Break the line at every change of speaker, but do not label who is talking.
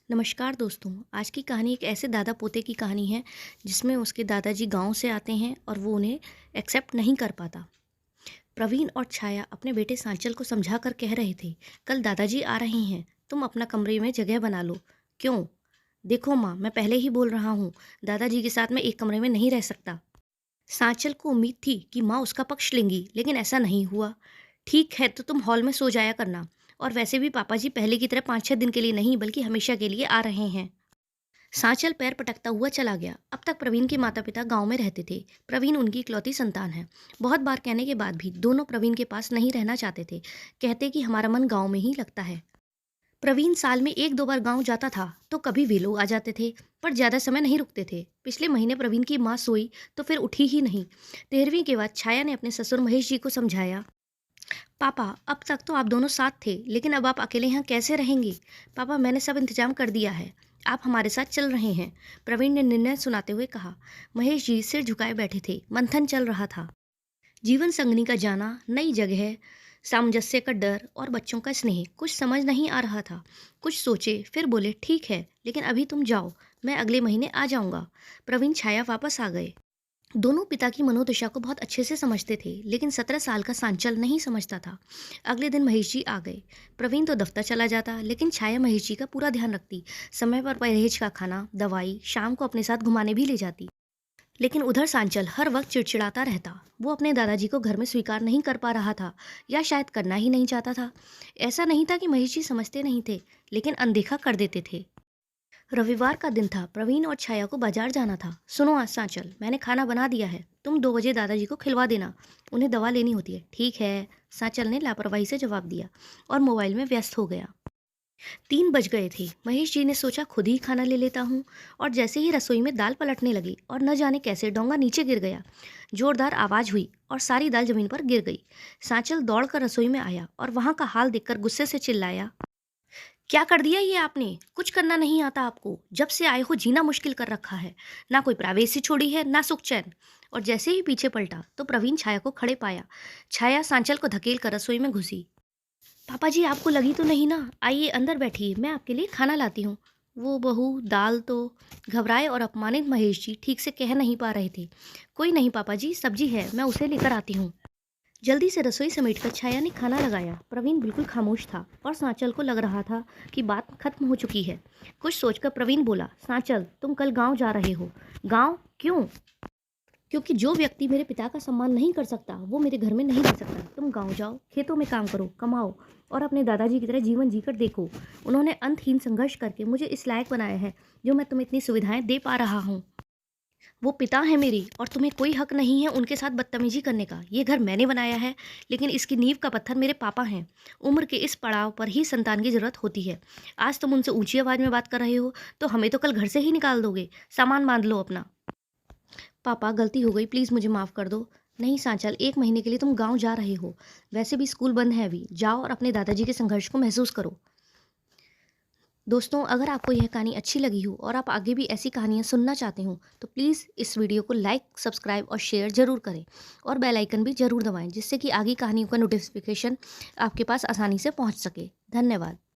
नमस्कार दोस्तों। आज की कहानी एक ऐसे दादा पोते की कहानी है जिसमें उसके दादाजी गांव से आते हैं और वो उन्हें एक्सेप्ट नहीं कर पाता। प्रवीण और छाया अपने बेटे सांचल को समझा कर कह रहे थे, कल दादाजी आ रहे हैं, तुम अपना कमरे में जगह बना लो। क्यों? देखो माँ, मैं पहले ही बोल रहा हूँ, दादाजी के साथ मैं एक कमरे में नहीं रह सकता। सांचल को उम्मीद थी कि माँ उसका पक्ष लेंगी, लेकिन ऐसा नहीं हुआ। ठीक है, तो तुम हॉल में सो जाया करना। और वैसे भी पापा जी पहले की तरह 5-6 दिन के लिए नहीं बल्कि हमेशा के लिए आ रहे हैं। सांचल पैर पटकता हुआ चला गया। अब तक प्रवीण के माता पिता गांव में रहते थे। प्रवीण उनकी इकलौती संतान है। बहुत बार कहने के बाद भी दोनों प्रवीण के पास नहीं रहना चाहते थे। कहते कि हमारा मन गांव में ही लगता है। प्रवीण साल में 1-2 बार गांव जाता था तो कभी वे लोग आ जाते थे, पर ज़्यादा समय नहीं रुकते थे। पिछले महीने प्रवीण की माँ सोई तो फिर उठी ही नहीं। 13वीं के बाद छाया ने अपने ससुर महेश जी को समझाया, पापा अब तक तो आप दोनों साथ थे, लेकिन अब आप अकेले यहाँ कैसे रहेंगे? पापा मैंने सब इंतजाम कर दिया है, आप हमारे साथ चल रहे हैं। प्रवीण ने निर्णय सुनाते हुए कहा। महेश जी सिर झुकाए बैठे थे। मंथन चल रहा था। जीवन संगनी का जाना, नई जगह, सामंजस्य का डर और बच्चों का स्नेह, कुछ समझ नहीं आ रहा था। कुछ सोचे फिर बोले, ठीक है, लेकिन अभी तुम जाओ, मैं अगले महीने आ जाऊंगा। प्रवीण छाया वापस आ गए। दोनों पिता की मनोदशा को बहुत अच्छे से समझते थे, लेकिन 17 साल का सांचल नहीं समझता था। अगले दिन महेश जी आ गए। प्रवीण तो दफ्तर चला जाता, लेकिन छाया महेश जी का पूरा ध्यान रखती। समय पर परहेज का खाना, दवाई, शाम को अपने साथ घुमाने भी ले जाती। लेकिन उधर सांचल हर वक्त चिड़चिड़ाता रहता। वो अपने दादाजी को घर में स्वीकार नहीं कर पा रहा था, या शायद करना ही नहीं चाहता था। ऐसा नहीं था कि महेश जी समझते नहीं थे, लेकिन अनदेखा कर देते थे। रविवार का दिन था। प्रवीण और छाया को बाजार जाना था। सुनो सांचल, मैंने खाना बना दिया है, तुम 2 बजे दादाजी को खिलवा देना, उन्हें दवा लेनी होती है। ठीक है, सांचल ने लापरवाही से जवाब दिया और मोबाइल में व्यस्त हो गया। 3 बज गए थे। महेश जी ने सोचा खुद ही खाना ले लेता हूँ, और जैसे ही रसोई में दाल पलटने लगी और न जाने कैसे डोंगा नीचे गिर गया। जोरदार आवाज़ हुई और सारी दाल जमीन पर गिर गई। सांचल दौड़कर रसोई में आया और वहाँ का हाल देखकर गुस्से से चिल्लाया, क्या कर दिया ये आपने? कुछ करना नहीं आता आपको? जब से आए हो जीना मुश्किल कर रखा है। ना कोई प्राइवेसी छोड़ी है, ना सुख चैन। और जैसे ही पीछे पलटा तो प्रवीण छाया को खड़े पाया। छाया सांचल को धकेल कर रसोई में घुसी। पापा जी आपको लगी तो नहीं ना? आइए अंदर बैठिए, मैं आपके लिए खाना लाती हूँ। वो बहू दाल तो। घबराए और अपमानित महेश जी ठीक से कह नहीं पा रहे थे। कोई नहीं पापा जी, सब्जी है, मैं उसे लेकर आती हूँ। जल्दी से रसोई समेटकर छाया ने खाना लगाया। प्रवीण बिल्कुल खामोश था और सांचल को लग रहा था कि बात खत्म हो चुकी है। कुछ सोचकर प्रवीण बोला, सांचल तुम कल गांव जा रहे हो। गांव क्यों? क्योंकि जो व्यक्ति मेरे पिता का सम्मान नहीं कर सकता वो मेरे घर में नहीं रह सकता। तुम गांव जाओ, खेतों में काम करो, कमाओ और अपने दादाजी की तरह जीवन जीकर देखो। उन्होंने अंतहीन संघर्ष करके मुझे इस लायक बनाया है जो मैं तुम्हें इतनी सुविधाएं दे पा रहा हूँ। वो पिता है मेरी और तुम्हें कोई हक नहीं है उनके साथ बदतमीजी करने का। ये घर मैंने बनाया है, लेकिन इसकी नींव का पत्थर मेरे पापा हैं। उम्र के इस पड़ाव पर ही संतान की ज़रूरत होती है। आज तुम उनसे ऊंची आवाज़ में बात कर रहे हो तो हमें तो कल घर से ही निकाल दोगे। सामान बांध लो अपना। पापा गलती हो गई, प्लीज़ मुझे माफ़ कर दो। नहीं सांचल, 1 महीने के लिए तुम गाँव जा रहे हो। वैसे भी स्कूल बंद है अभी। जाओ और अपने दादाजी के संघर्ष को महसूस करो। दोस्तों, अगर आपको यह कहानी अच्छी लगी हो और आप आगे भी ऐसी कहानियाँ सुनना चाहते हो तो प्लीज़ इस वीडियो को लाइक, सब्सक्राइब और शेयर ज़रूर करें, और बेल आइकन भी ज़रूर दबाएं, जिससे कि आगे कहानियों का नोटिफिकेशन आपके पास आसानी से पहुंच सके। धन्यवाद।